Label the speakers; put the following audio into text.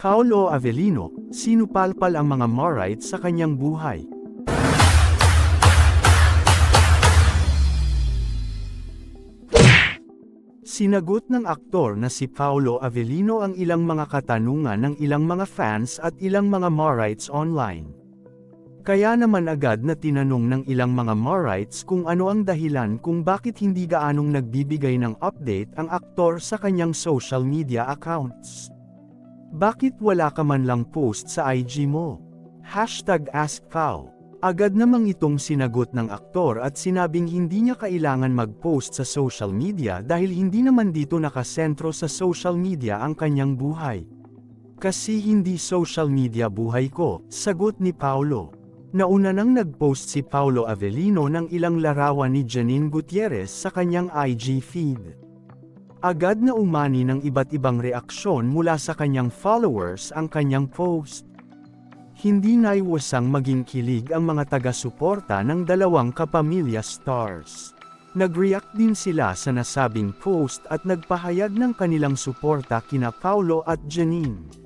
Speaker 1: Paolo Avellino, sinupalpal ang mga Morites sa kanyang buhay. Sinagot ng aktor na si Paolo Avellino ang ilang mga katanungan ng ilang mga fans at ilang mga Morites online. Kaya naman agad na tinanong ng ilang mga Morites kung ano ang dahilan kung bakit hindi gaanong nagbibigay ng update ang aktor sa kanyang social media accounts. Bakit wala ka man lang post sa IG mo? #AskPao. Agad namang itong sinagot ng aktor at sinabing hindi niya kailangan mag-post sa social media dahil hindi naman dito nakasentro sa social media ang kanyang buhay. Kasi hindi social media buhay ko, sagot ni Paolo. Nauna nang nag-post si Paolo Avellino ng ilang larawan ni Janine Gutierrez sa kanyang IG feed. Agad na umani ng iba't ibang reaksyon mula sa kanyang followers ang kanyang post. Hindi naiwasang maging kilig ang mga taga-suporta ng dalawang kapamilya stars. Nag-react din sila sa nasabing post at nagpahayag ng kanilang suporta kina Paolo at Janine.